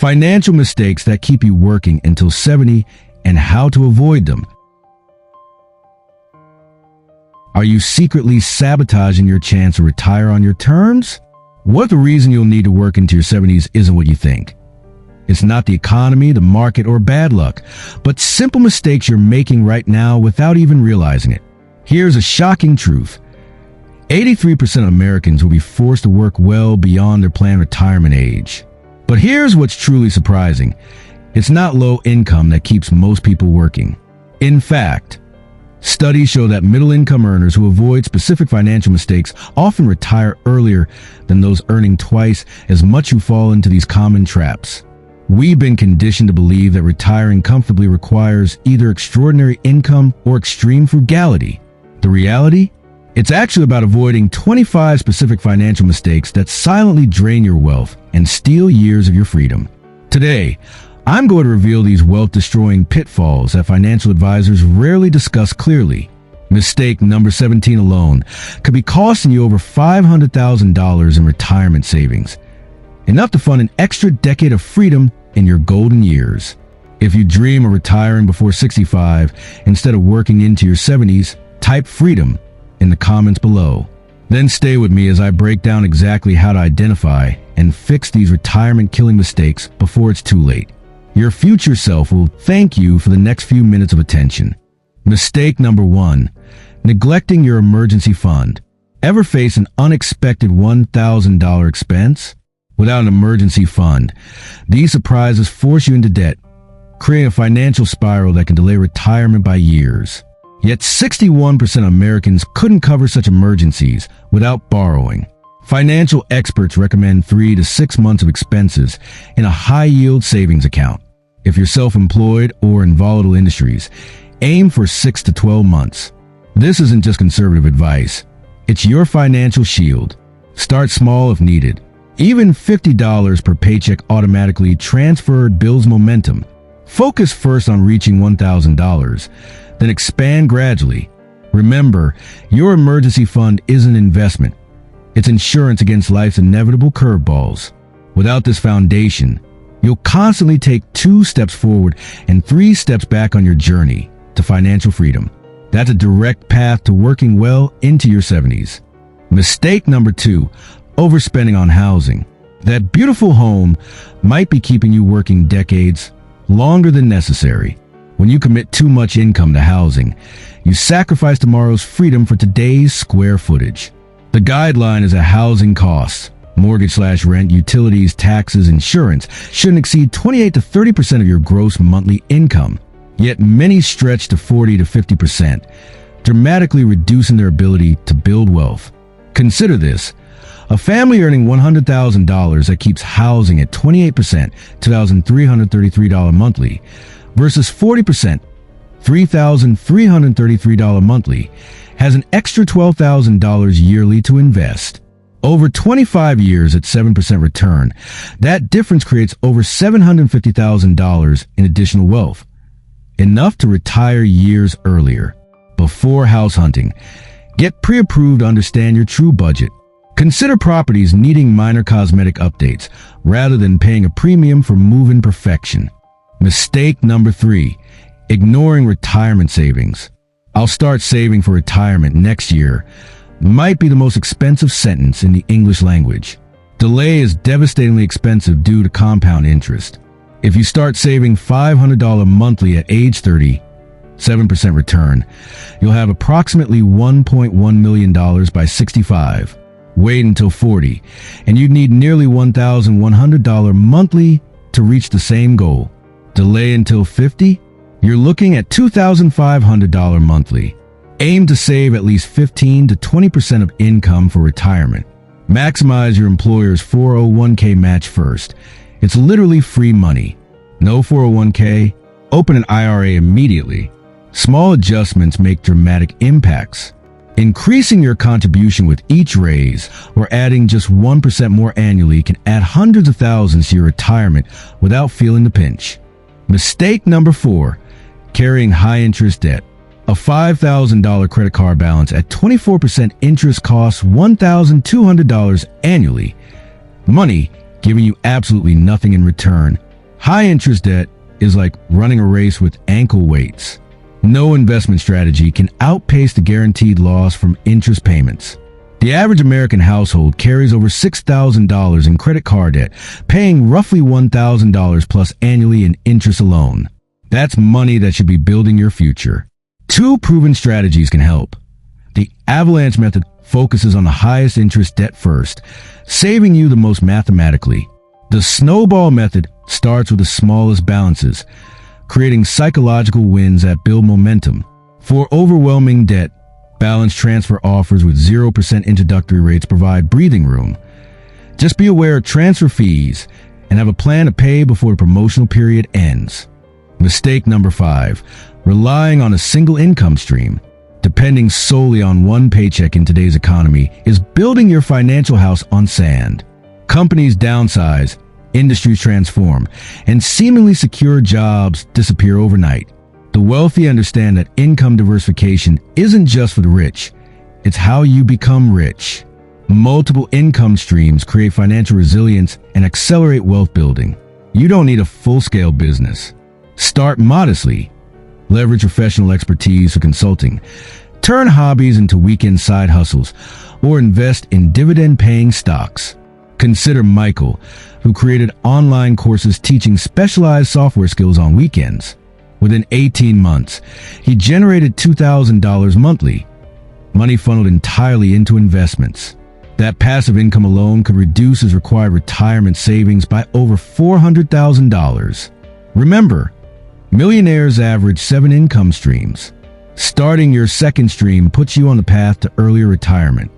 Financial mistakes that keep you working until 70 and how to avoid them. Are you secretly sabotaging your chance to retire on your terms? What if the reason you'll need to work into your 70s isn't what you think? It's not the economy, the market, or bad luck, but simple mistakes you're making right now without even realizing it. Here's a shocking truth. 83% of Americans will be forced to work well beyond their planned retirement age. But here's what's truly surprising. It's not low income that keeps most people working. In fact, studies show that middle-income earners who avoid specific financial mistakes often retire earlier than those earning twice as much who fall into these common traps. We've been conditioned to believe that retiring comfortably requires either extraordinary income or extreme frugality. The reality? It's actually about avoiding 25 specific financial mistakes that silently drain your wealth and steal years of your freedom. Today, I'm going to reveal these wealth-destroying pitfalls that financial advisors rarely discuss clearly. Mistake number 17 alone could be costing you over $500,000 in retirement savings, enough to fund an extra decade of freedom in your golden years. If you dream of retiring before 65 instead of working into your 70s, type freedom in the comments below. Then stay with me as I break down exactly how to identify and fix these retirement-killing mistakes before it's too late. Your future self will thank you for the next few minutes of attention. Mistake number 1, neglecting your emergency fund. Ever face an unexpected $1,000 expense? Without an emergency fund, these surprises force you into debt, creating a financial spiral that can delay retirement by years. Yet 61% of Americans couldn't cover such emergencies without borrowing. Financial experts recommend 3 to 6 months of expenses in a high-yield savings account. If you're self-employed or in volatile industries, aim for 6 to 12 months. This isn't just conservative advice. It's your financial shield. Start small if needed. Even $50 per paycheck automatically transferred builds momentum. Focus first on reaching $1,000, then expand gradually. Remember, your emergency fund is an investment. It's insurance against life's inevitable curveballs. Without this foundation, you'll constantly take 2 steps forward and 3 steps back on your journey to financial freedom. That's a direct path to working well into your 70s. Mistake number 2, overspending on housing. That beautiful home might be keeping you working decades longer than necessary. When you commit too much income to housing, you sacrifice tomorrow's freedom for today's square footage. The guideline is that housing costs, mortgage/rent, utilities, taxes, insurance, shouldn't exceed 28 to 30% of your gross monthly income. Yet many stretch to 40 to 50%, dramatically reducing their ability to build wealth. Consider this. A family earning $100,000 that keeps housing at 28%, $2,333 monthly, versus 40%, $3,333 monthly, has an extra $12,000 yearly to invest. Over 25 years at 7% return, that difference creates over $750,000 in additional wealth, enough to retire years earlier. Before house hunting, get pre-approved to understand your true budget. Consider properties needing minor cosmetic updates rather than paying a premium for move-in perfection. Mistake number 3, ignoring retirement savings. I'll start saving for retirement next year might be the most expensive sentence in the English language. Delay is devastatingly expensive due to compound interest. If you start saving $500 monthly at age 30, 7% return, you'll have approximately $1.1 million by 65. Wait until 40, and you'd need nearly $1,100 monthly to reach the same goal. Delay until 50, you're looking at $2,500 monthly. Aim to save at least 15 to 20% of income for retirement. Maximize your employer's 401k match first. It's literally free money. No 401k? Open an IRA immediately. Small adjustments make dramatic impacts. Increasing your contribution with each raise or adding just 1% more annually can add hundreds of thousands to your retirement without feeling the pinch. Mistake number 4, carrying high-interest debt. A $5,000 credit card balance at 24% interest costs $1,200 annually. Money giving you absolutely nothing in return High interest debt is like running a race with ankle weights. No investment strategy can outpace the guaranteed loss from interest payments. The average American household carries over $6,000 in credit card debt, paying roughly $1,000 plus annually in interest alone. That's money that should be building your future. Two proven strategies can help. The avalanche method focuses on the highest interest debt first, saving you the most mathematically. The snowball method starts with the smallest balances, creating psychological wins that build momentum. For overwhelming debt, balance transfer offers with 0% introductory rates provide breathing room. Just be aware of transfer fees and have a plan to pay before the promotional period ends. Mistake number 5, relying on a single income stream. Depending solely on one paycheck in today's economy is building your financial house on sand. Companies downsize, industries transform, and seemingly secure jobs disappear overnight. The wealthy understand that income diversification isn't just for the rich, it's how you become rich. Multiple income streams create financial resilience and accelerate wealth building. You don't need a full-scale business. Start modestly. Leverage professional expertise for consulting. Turn hobbies into weekend side hustles, or invest in dividend-paying stocks. Consider Michael, who created online courses teaching specialized software skills on weekends. Within 18 months, he generated $2,000 monthly, money funneled entirely into investments. That passive income alone could reduce his required retirement savings by over $400,000. Remember, millionaires average 7 income streams. Starting your second stream puts you on the path to earlier retirement.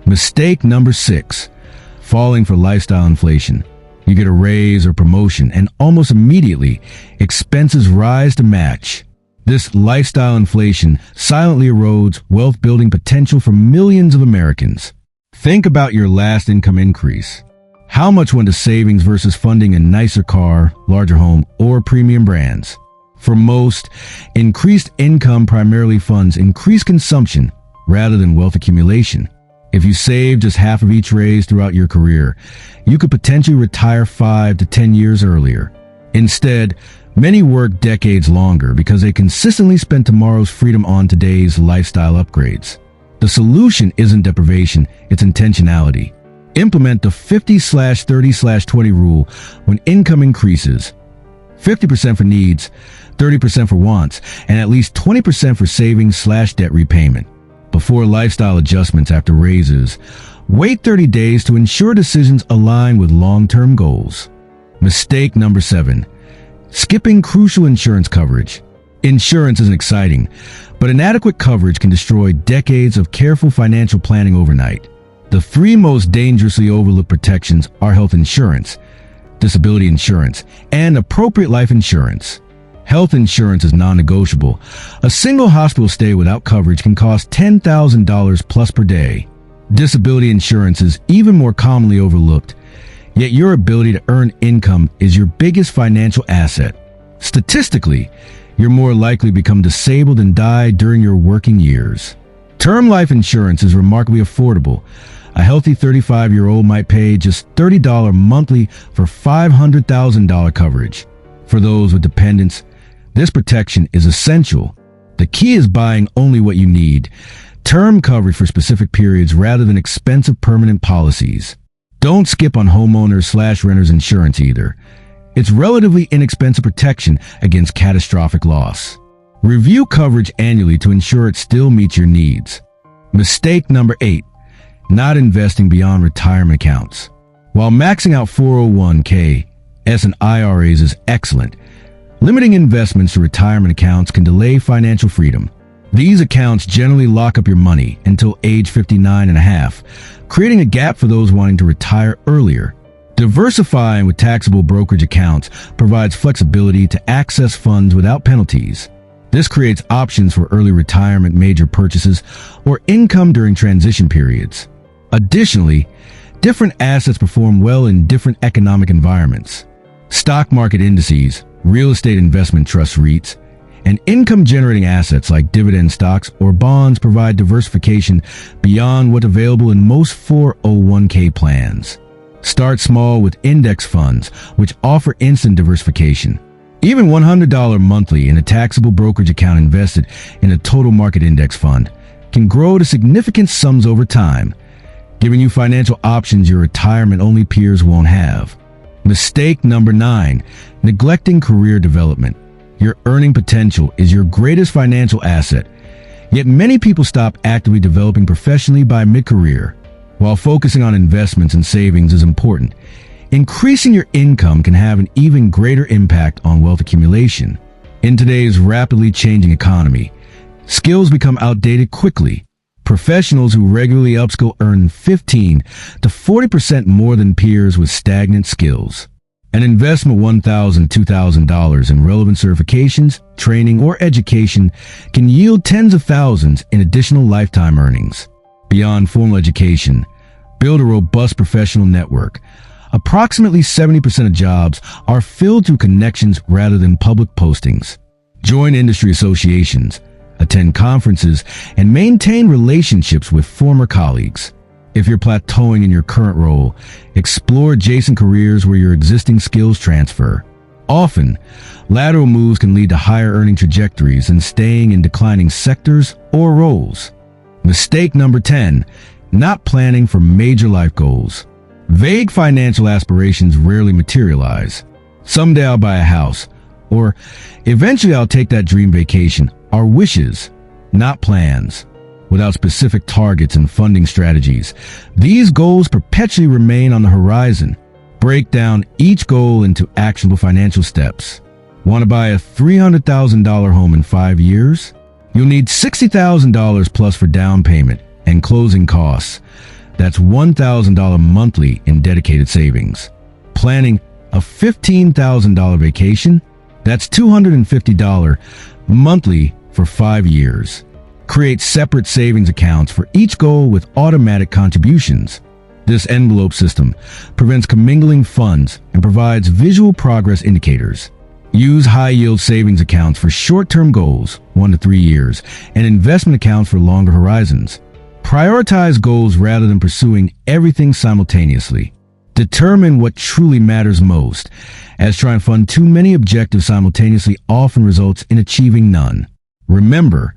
Mistake number 6, falling for lifestyle inflation. You get a raise or promotion, and almost immediately, expenses rise to match. This lifestyle inflation silently erodes wealth-building potential for millions of Americans. Think about your last income increase. How much went to savings versus funding a nicer car, larger home, or premium brands? For most, increased income primarily funds increased consumption rather than wealth accumulation. If you save just half of each raise throughout your career, you could potentially retire 5 to 10 years earlier. Instead, many work decades longer because they consistently spend tomorrow's freedom on today's lifestyle upgrades. The solution isn't deprivation, it's intentionality. Implement the 50/30/20 rule when income increases. 50% for needs, 30% for wants, and at least 20% for savings/debt repayment. Before lifestyle adjustments after raises, wait 30 days to ensure decisions align with long-term goals. Mistake number 7, skipping crucial insurance coverage. Insurance isn't exciting, but inadequate coverage can destroy decades of careful financial planning overnight. The 3 most dangerously overlooked protections are health insurance, disability insurance, and appropriate life insurance. Health insurance is non-negotiable. A single hospital stay without coverage can cost $10,000 plus per day. Disability insurance is even more commonly overlooked, yet your ability to earn income is your biggest financial asset. Statistically, you're more likely to become disabled and die during your working years. Term life insurance is remarkably affordable. A healthy 35-year-old might pay just $30 monthly for $500,000 coverage. For those with dependents, this protection is essential. The key is buying only what you need. Term coverage for specific periods rather than expensive permanent policies. Don't skip on homeowners/renters insurance either. It's relatively inexpensive protection against catastrophic loss. Review coverage annually to ensure it still meets your needs. Mistake number 8, not investing beyond retirement accounts. While maxing out 401k, and IRAs is excellent, limiting investments to retirement accounts can delay financial freedom. These accounts generally lock up your money until age 59 and a half, creating a gap for those wanting to retire earlier. Diversifying with taxable brokerage accounts provides flexibility to access funds without penalties. This creates options for early retirement, major purchases, or income during transition periods. Additionally, different assets perform well in different economic environments. Stock market indices, real estate investment trust REITs, and income-generating assets like dividend stocks or bonds provide diversification beyond what's available in most 401k plans. Start small with index funds, which offer instant diversification. Even $100 monthly in a taxable brokerage account invested in a total market index fund can grow to significant sums over time, giving you financial options your retirement-only peers won't have. Mistake number 9, neglecting career development. Your earning potential is your greatest financial asset, yet many people stop actively developing professionally by mid-career. While focusing on investments and savings is important, increasing your income can have an even greater impact on wealth accumulation. In today's rapidly changing economy, skills become outdated quickly. Professionals who regularly upskill earn 15 to 40% more than peers with stagnant skills. An investment of $1,000 to $2,000 in relevant certifications, training, or education can yield tens of thousands in additional lifetime earnings. Beyond formal education, build a robust professional network. Approximately 70% of jobs are filled through connections rather than public postings. Join industry associations, attend conferences, and maintain relationships with former colleagues. If you're plateauing in your current role, explore adjacent careers where your existing skills transfer. Often, lateral moves can lead to higher earning trajectories than staying in declining sectors or roles. Mistake number 10, not planning for major life goals. Vague financial aspirations rarely materialize. Someday I'll buy a house, or eventually I'll take that dream vacation, are wishes, not plans. Without specific targets and funding strategies, these goals perpetually remain on the horizon. Break down each goal into actionable financial steps. Want to buy a $300,000 home in 5 years? You'll need $60,000 plus for down payment and closing costs. That's $1,000 monthly in dedicated savings. Planning a $15,000 vacation? That's $250 monthly for 5 years. Create separate savings accounts for each goal with automatic contributions. This envelope system prevents commingling funds and provides visual progress indicators. Use high-yield savings accounts for short-term goals, 1 to 3 years, and investment accounts for longer horizons. Prioritize goals rather than pursuing everything simultaneously. Determine what truly matters most, as trying to fund too many objectives simultaneously often results in achieving none. Remember,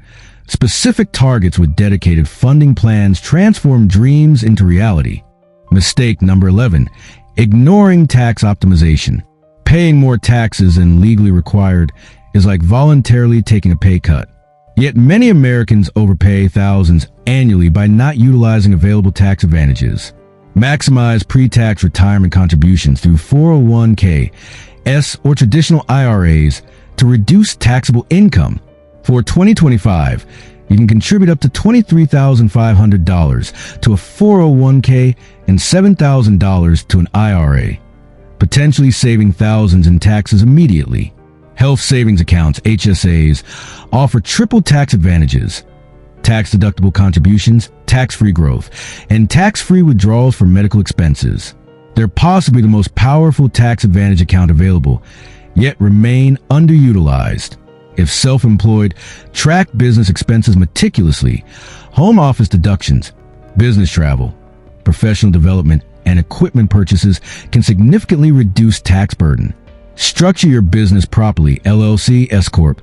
specific targets with dedicated funding plans transform dreams into reality. Mistake number 11, ignoring tax optimization. Paying more taxes than legally required is like voluntarily taking a pay cut. Yet many Americans overpay thousands annually by not utilizing available tax advantages. Maximize pre-tax retirement contributions through 401(k)s or traditional IRAs to reduce taxable income. For 2025, you can contribute up to $23,500 to a 401(k) and $7,000 to an IRA, potentially saving thousands in taxes immediately. Health savings accounts, HSAs, offer triple tax advantages: tax-deductible contributions, tax-free growth, and tax-free withdrawals for medical expenses. They're possibly the most powerful tax advantage account available, yet remain underutilized. If self-employed, track business expenses meticulously. Home office deductions, business travel, professional development, and equipment purchases can significantly reduce tax burden. Structure your business properly, LLC, S-Corp,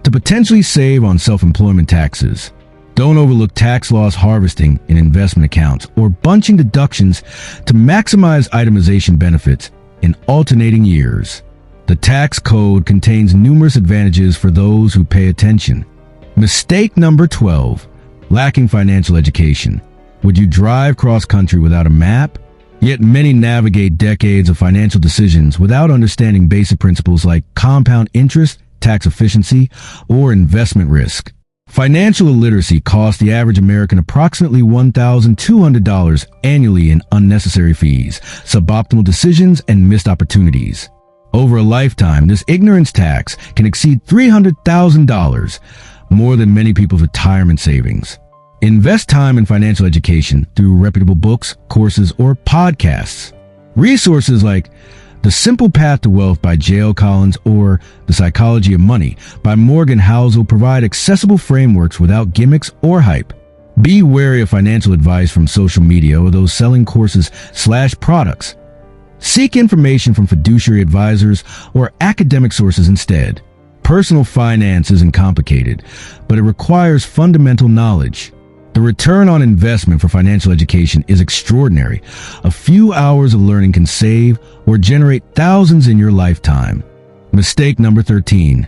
to potentially save on self-employment taxes. Don't overlook tax loss harvesting in investment accounts or bunching deductions to maximize itemization benefits in alternating years. The tax code contains numerous advantages for those who pay attention. Mistake number 12, lacking financial education. Would you drive cross-country without a map? Yet many navigate decades of financial decisions without understanding basic principles like compound interest, tax efficiency, or investment risk. Financial illiteracy costs the average American approximately $1,200 annually in unnecessary fees, suboptimal decisions, and missed opportunities. Over a lifetime, this ignorance tax can exceed $300,000, more than many people's retirement savings. Invest time in financial education through reputable books, courses, or podcasts. Resources like The Simple Path to Wealth by J.L. Collins or The Psychology of Money by Morgan Housel provide accessible frameworks without gimmicks or hype. Be wary of financial advice from social media or those selling courses/products. Seek information from fiduciary advisors or academic sources instead. Personal finance isn't complicated, but it requires fundamental knowledge. The return on investment for financial education is extraordinary. A few hours of learning can save or generate thousands in your lifetime. Mistake number 13.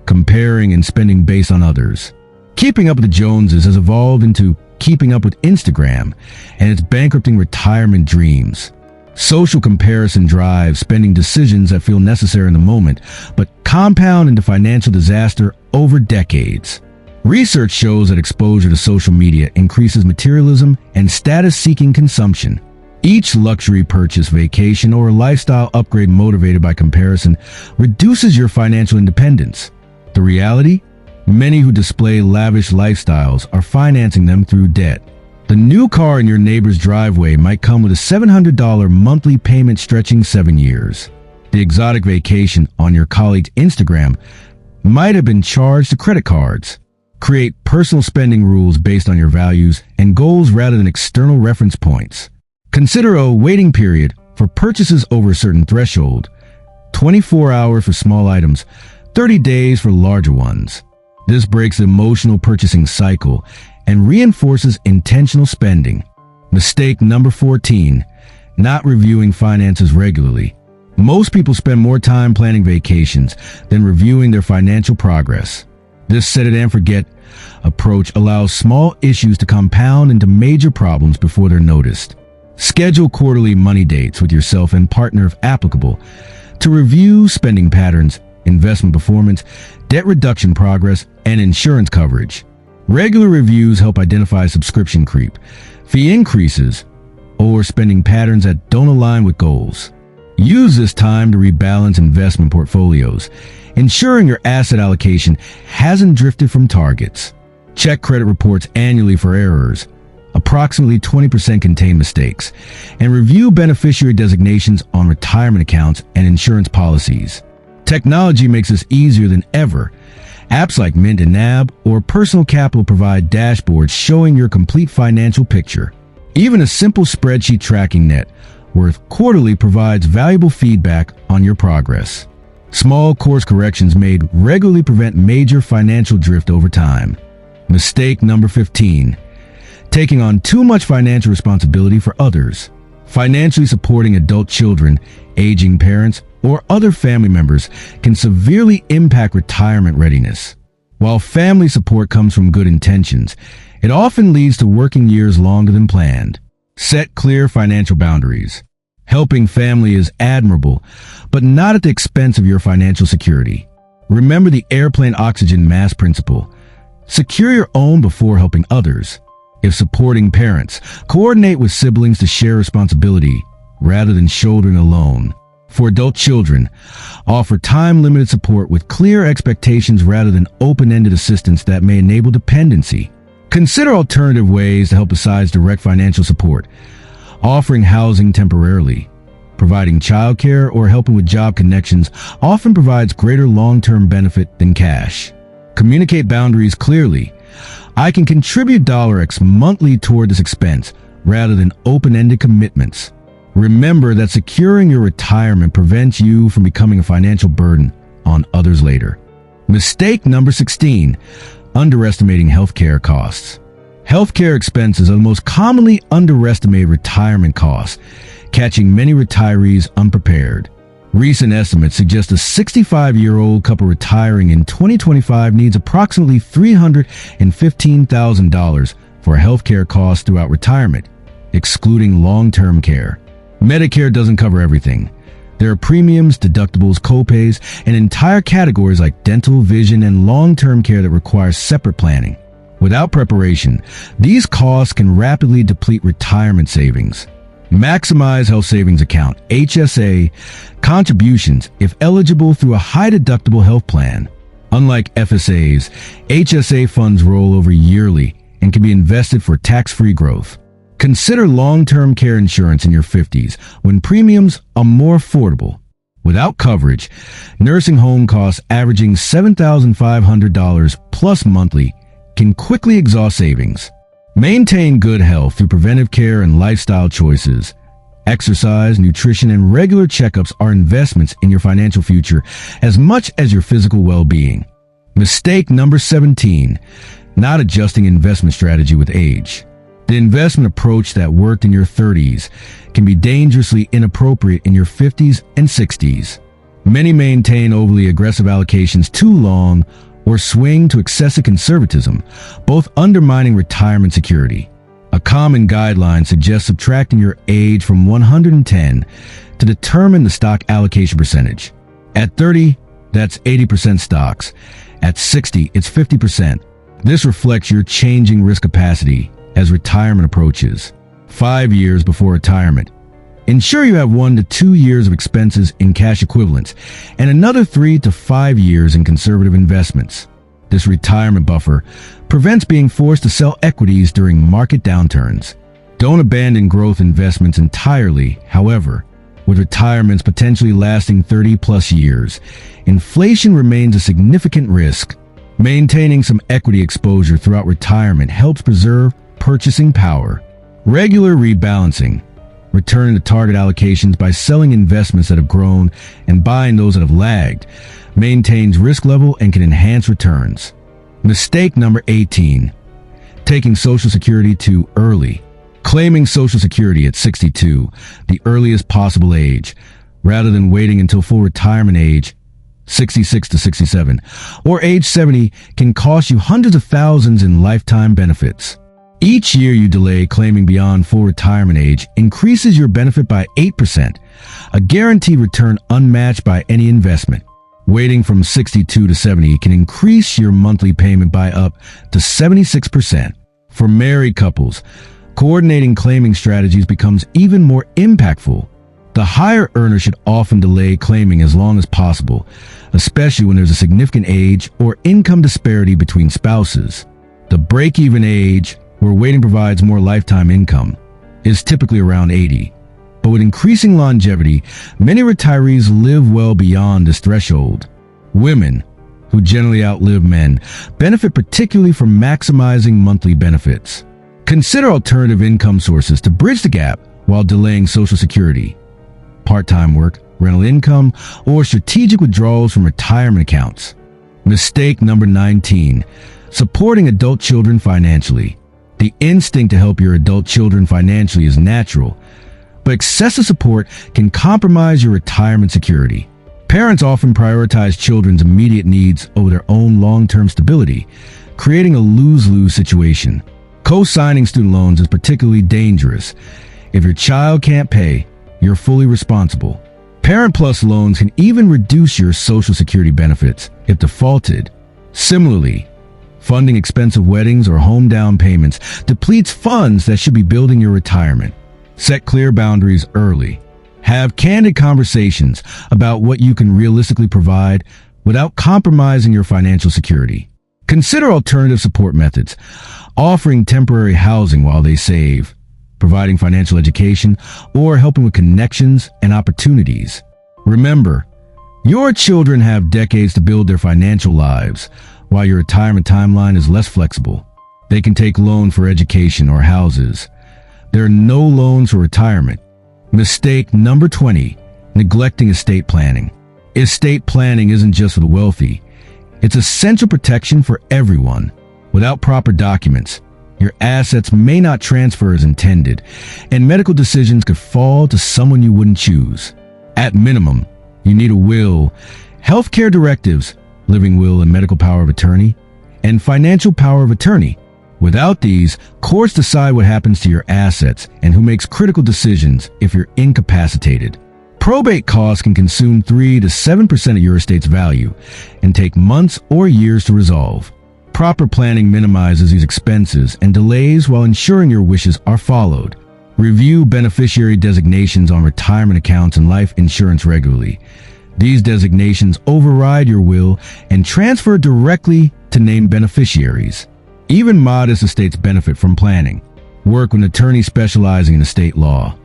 Comparing and spending based on others. Keeping up with the Joneses has evolved into keeping up with Instagram, and it's bankrupting retirement dreams. Social comparison drives spending decisions that feel necessary in the moment, but compound into financial disaster over decades. Research shows that exposure to social media increases materialism and status-seeking consumption. Each luxury purchase, vacation, or lifestyle upgrade motivated by comparison reduces your financial independence. The reality? Many who display lavish lifestyles are financing them through debt. The new car in your neighbor's driveway might come with a $700 monthly payment stretching 7 years. The exotic vacation on your colleague's Instagram might have been charged to credit cards. Create personal spending rules based on your values and goals rather than external reference points. Consider a waiting period for purchases over a certain threshold, 24 hours for small items, 30 days for larger ones. This breaks the emotional purchasing cycle and reinforces intentional spending. Mistake number 14, not reviewing finances regularly. Most people spend more time planning vacations than reviewing their financial progress. This set it and forget approach allows small issues to compound into major problems before they're noticed. Schedule quarterly money dates with yourself and partner if applicable to review spending patterns, investment performance, debt reduction progress, and insurance coverage. Regular reviews help identify subscription creep, fee increases, or spending patterns that don't align with goals. Use this time to rebalance investment portfolios, ensuring your asset allocation hasn't drifted from targets. Check credit reports annually for errors. Approximately 20% contain mistakes, and review beneficiary designations on retirement accounts and insurance policies. Technology makes this easier than ever. Apps like Mint and NAB or Personal Capital provide dashboards showing your complete financial picture. Even a simple spreadsheet tracking net worth quarterly provides valuable feedback on your progress. Small course corrections made regularly prevent major financial drift over time. Mistake number 15. Taking on too much financial responsibility for others. Financially supporting adult children, aging parents, or other family members can severely impact retirement readiness. While family support comes from good intentions, it often leads to working years longer than planned. Set clear financial boundaries. Helping family is admirable, but not at the expense of your financial security. Remember the airplane oxygen mask principle. Secure your own before helping others. If supporting parents, coordinate with siblings to share responsibility rather than shouldering alone. For adult children, offer time-limited support with clear expectations rather than open-ended assistance that may enable dependency. Consider alternative ways to help besides direct financial support. Offering housing temporarily, providing childcare, or helping with job connections often provides greater long-term benefit than cash. Communicate boundaries clearly. I can contribute $X monthly toward this expense rather than open-ended commitments. Remember that securing your retirement prevents you from becoming a financial burden on others later. Mistake number 16, underestimating healthcare costs. Healthcare expenses are the most commonly underestimated retirement costs, catching many retirees unprepared. Recent estimates suggest a 65-year-old couple retiring in 2025 needs approximately $315,000 for healthcare costs throughout retirement, excluding long-term care. Medicare doesn't cover everything. There are premiums, deductibles, copays, and entire categories like dental, vision, and long-term care that require separate planning. Without preparation, these costs can rapidly deplete retirement savings. Maximize Health Savings Account, HSA, contributions if eligible through a high-deductible health plan. Unlike FSAs, HSA funds roll over yearly and can be invested for tax-free growth. Consider long-term care insurance in your 50s when premiums are more affordable. Without coverage, nursing home costs averaging $7,500 plus monthly can quickly exhaust savings. Maintain good health through preventive care and lifestyle choices. Exercise, nutrition, and regular checkups are investments in your financial future as much as your physical well-being. Mistake number 17, not adjusting investment strategy with age. The investment approach that worked in your 30s can be dangerously inappropriate in your 50s and 60s. Many maintain overly aggressive allocations too long or swing to excessive conservatism, both undermining retirement security. A common guideline suggests subtracting your age from 110 to determine the stock allocation percentage. At 30, that's 80% stocks. At 60, it's 50%. This reflects your changing risk capacity as retirement approaches. 5 years before retirement, ensure you have 1 to 2 years of expenses in cash equivalents and another 3 to 5 years in conservative investments. This retirement buffer prevents being forced to sell equities during market downturns. Don't abandon growth investments entirely, however. With retirements potentially lasting 30 plus years, inflation remains a significant risk. Maintaining some equity exposure throughout retirement helps preserve purchasing power. Regular rebalancing. Returning to target allocations by selling investments that have grown and buying those that have lagged maintains risk level and can enhance returns. Mistake number 18, taking Social Security too early. Claiming Social Security at 62, the earliest possible age, rather than waiting until full retirement age, 66 to 67, or age 70 can cost you hundreds of thousands in lifetime benefits. Each year you delay claiming beyond full retirement age increases your benefit by 8%, a guaranteed return unmatched by any investment. Waiting from 62 to 70 can increase your monthly payment by up to 76%. For married couples, coordinating claiming strategies becomes even more impactful. The higher earner should often delay claiming as long as possible, especially when there's a significant age or income disparity between spouses. The break-even age, where waiting provides more lifetime income, is typically around 80. But with increasing longevity, many retirees live well beyond this threshold. Women, who generally outlive men, benefit particularly from maximizing monthly benefits. Consider alternative income sources to bridge the gap while delaying Social Security. Part-time work, rental income, or strategic withdrawals from retirement accounts. Mistake number 19, supporting adult children financially. The instinct to help your adult children financially is natural, but excessive support can compromise your retirement security. Parents often prioritize children's immediate needs over their own long-term stability, creating a lose-lose situation. Co-signing student loans is particularly dangerous. If your child can't pay, you're fully responsible. Parent Plus loans can even reduce your Social Security benefits if defaulted. Similarly, funding expensive weddings or home down payments depletes funds that should be building your retirement. Set clear boundaries early. Have candid conversations about what you can realistically provide without compromising your financial security. Consider alternative support methods, offering temporary housing while they save, providing financial education, or helping with connections and opportunities. Remember, your children have decades to build their financial lives, while your retirement timeline is less flexible. They can take loans for education or houses. There are no loans for retirement. Mistake number 20, neglecting estate planning. Estate planning isn't just for the wealthy. It's essential protection for everyone. Without proper documents, your assets may not transfer as intended, and medical decisions could fall to someone you wouldn't choose. At minimum, you need a will, healthcare directives, living will and medical power of attorney, and financial power of attorney. Without these, courts decide what happens to your assets and who makes critical decisions if you're incapacitated. Probate costs can consume 3 to 7% of your estate's value and take months or years to resolve. Proper planning minimizes these expenses and delays while ensuring your wishes are followed. Review beneficiary designations on retirement accounts and life insurance regularly. These designations override your will and transfer directly to named beneficiaries. Even modest estates benefit from planning. Work with an attorney specializing in estate law.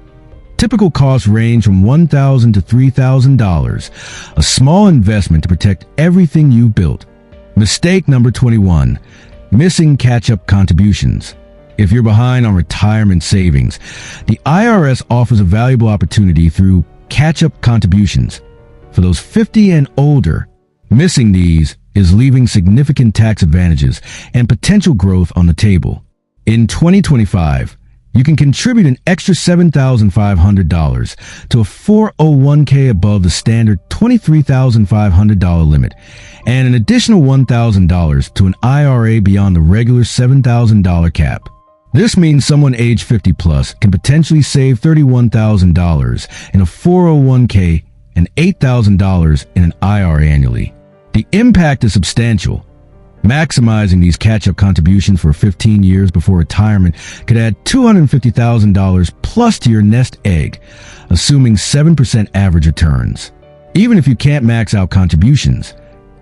Typical costs range from $1,000 to $3,000, a small investment to protect everything you've built. Mistake number 21, missing catch-up contributions. If you're behind on retirement savings, the IRS offers a valuable opportunity through catch-up contributions. For those 50 and older, missing these is leaving significant tax advantages and potential growth on the table. In 2025, you can contribute an extra $7,500 to a 401k above the standard $23,500 limit and an additional $1,000 to an IRA beyond the regular $7,000 cap. This means someone age 50 plus can potentially save $31,000 in a 401k and $8,000 in an IRA annually. The impact is substantial. Maximizing these catch-up contributions for 15 years before retirement could add $250,000 plus to your nest egg, assuming 7% average returns. Even if you can't max out contributions,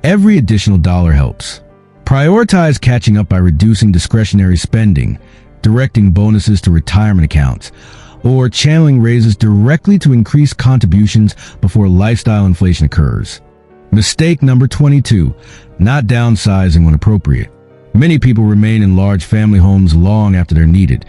every additional dollar helps. Prioritize catching up by reducing discretionary spending, directing bonuses to retirement accounts, or channeling raises directly to increase contributions before lifestyle inflation occurs. Mistake number 22, not downsizing when appropriate. Many people remain in large family homes long after they're needed,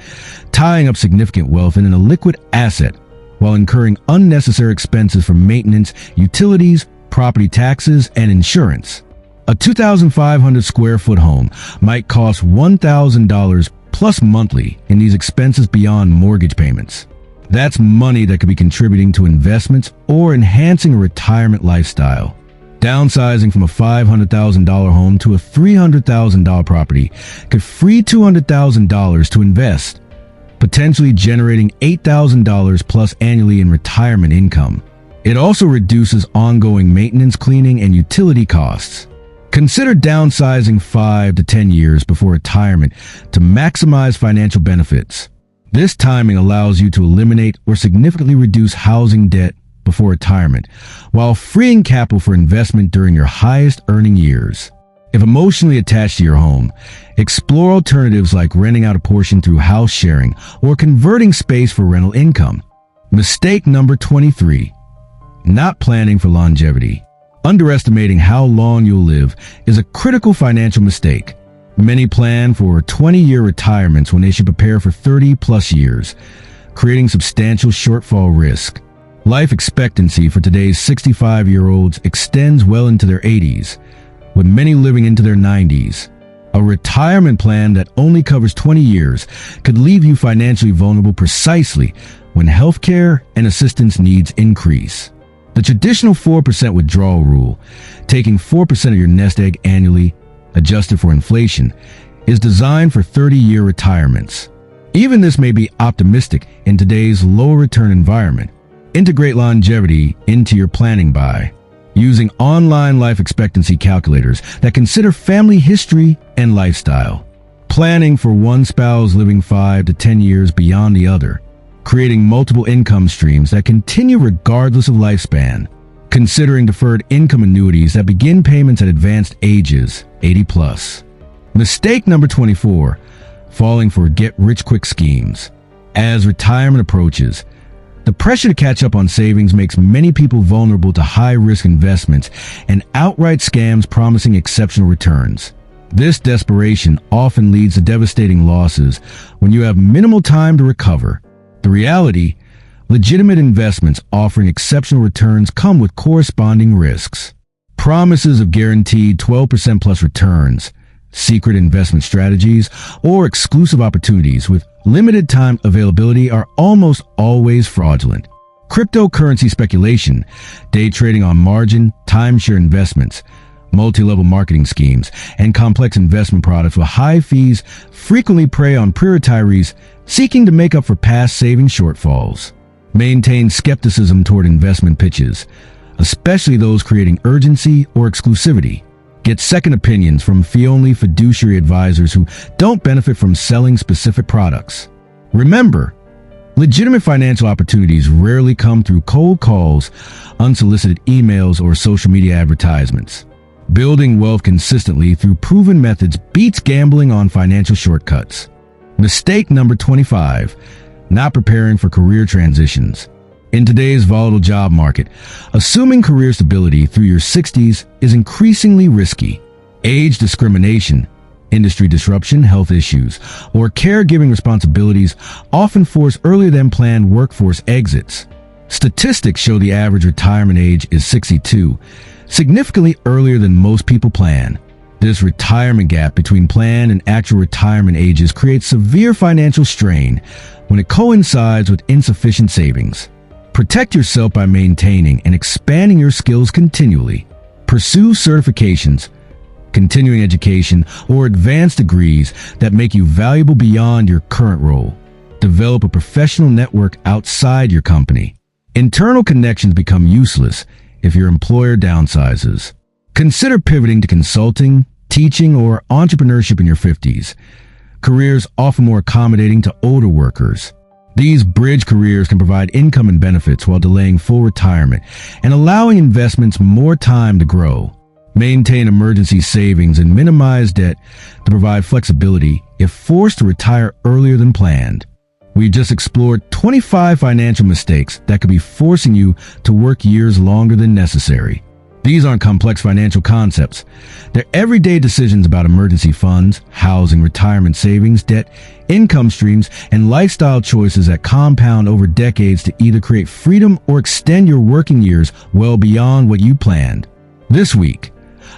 tying up significant wealth in a liquid asset while incurring unnecessary expenses for maintenance, utilities, property taxes, and insurance. A 2,500 square foot home might cost $1,000 plus monthly in these expenses beyond mortgage payments. That's money that could be contributing to investments or enhancing a retirement lifestyle. Downsizing from a $500,000 home to a $300,000 property could free $200,000 to invest, potentially generating $8,000 plus annually in retirement income. It also reduces ongoing maintenance, cleaning, and utility costs. Consider downsizing 5 to 10 years before retirement to maximize financial benefits. This timing allows you to eliminate or significantly reduce housing debt before retirement, while freeing capital for investment during your highest earning years. If emotionally attached to your home, explore alternatives like renting out a portion through house sharing or converting space for rental income. Mistake number 23, not planning for longevity. Underestimating how long you'll live is a critical financial mistake. Many plan for 20-year retirements when they should prepare for 30 plus years, creating substantial shortfall risk. Life expectancy for today's 65-year-olds extends well into their 80s, with many living into their 90s. A retirement plan that only covers 20 years could leave you financially vulnerable precisely when healthcare and assistance needs increase. The traditional 4% withdrawal rule, taking 4% of your nest egg annually, adjusted for inflation, is designed for 30-year retirements. Even this may be optimistic in today's lower return environment. Integrate longevity into your planning by using online life expectancy calculators that consider family history and lifestyle. Planning for one spouse living 5 to 10 years beyond the other. Creating multiple income streams that continue regardless of lifespan. Considering deferred income annuities that begin payments at advanced ages, 80 plus. Mistake number 24, falling for get-rich-quick schemes. As retirement approaches, the pressure to catch up on savings makes many people vulnerable to high-risk investments and outright scams promising exceptional returns. This desperation often leads to devastating losses when you have minimal time to recover. The reality, legitimate investments offering exceptional returns come with corresponding risks. Promises of guaranteed 12% plus returns, secret investment strategies, or exclusive opportunities with limited time availability are almost always fraudulent. Cryptocurrency speculation, day trading on margin, timeshare investments, multi-level marketing schemes, and complex investment products with high fees frequently prey on pre-retirees seeking to make up for past saving shortfalls. Maintain skepticism toward investment pitches, especially those creating urgency or exclusivity. Get second opinions from fee-only fiduciary advisors who don't benefit from selling specific products. Remember, legitimate financial opportunities rarely come through cold calls, unsolicited emails, or social media advertisements. Building wealth consistently through proven methods beats gambling on financial shortcuts. Mistake number 25, not preparing for career transitions. In today's volatile job market, assuming career stability through your 60s is increasingly risky. Age discrimination, Industry disruption, health issues, or caregiving responsibilities often force earlier than planned workforce exits. Statistics show the average retirement age is 62, significantly earlier than most people plan. This retirement gap between planned and actual retirement ages creates severe financial strain when it coincides with insufficient savings. Protect yourself by maintaining and expanding your skills continually. Pursue certifications, continuing education, or advanced degrees that make you valuable beyond your current role. Develop a professional network outside your company. Internal connections become useless if your employer downsizes. Consider pivoting to consulting, teaching, or entrepreneurship in your 50s. Careers often more accommodating to older workers. These bridge careers can provide income and benefits while delaying full retirement and allowing investments more time to grow. Maintain emergency savings and minimize debt to provide flexibility if forced to retire earlier than planned. We just explored 25 financial mistakes that could be forcing you to work years longer than necessary. These aren't complex financial concepts. They're everyday decisions about emergency funds, housing, retirement savings, debt, income streams, and lifestyle choices that compound over decades to either create freedom or extend your working years well beyond what you planned. This week,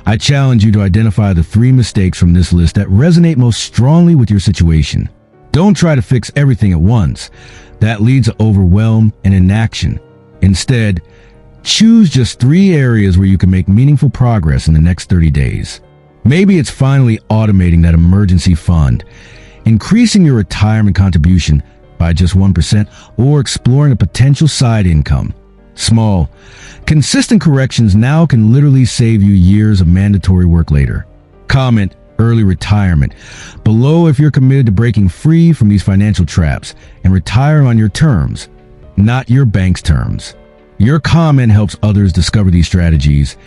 I challenge you to identify the 3 mistakes from this list that resonate most strongly with your situation. Don't try to fix everything at once. That leads to overwhelm and inaction. Instead, choose just 3 areas where you can make meaningful progress in the next 30 days. Maybe it's finally automating that emergency fund, increasing your retirement contribution by just 1%, or exploring a potential side income. Small, consistent corrections now can literally save you years of mandatory work later. Comment early retirement below if you're committed to breaking free from these financial traps and retiring on your terms, not your bank's terms. Your comment helps others discover these strategies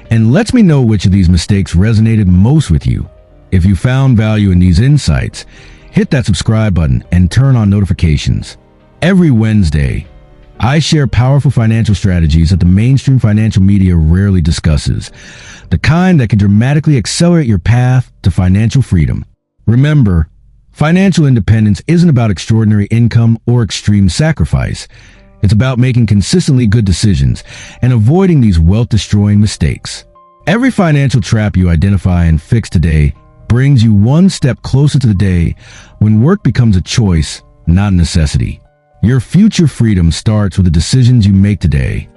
and lets me know which of these mistakes resonated most with you. If you found value in these insights, hit that subscribe button and turn on notifications. Every Wednesday, I share powerful financial strategies that the mainstream financial media rarely discusses, the kind that can dramatically accelerate your path to financial freedom. Remember, financial independence isn't about extraordinary income or extreme sacrifice. It's about making consistently good decisions and avoiding these wealth-destroying mistakes. Every financial trap you identify and fix today brings you one step closer to the day when work becomes a choice, not a necessity. Your future freedom starts with the decisions you make today.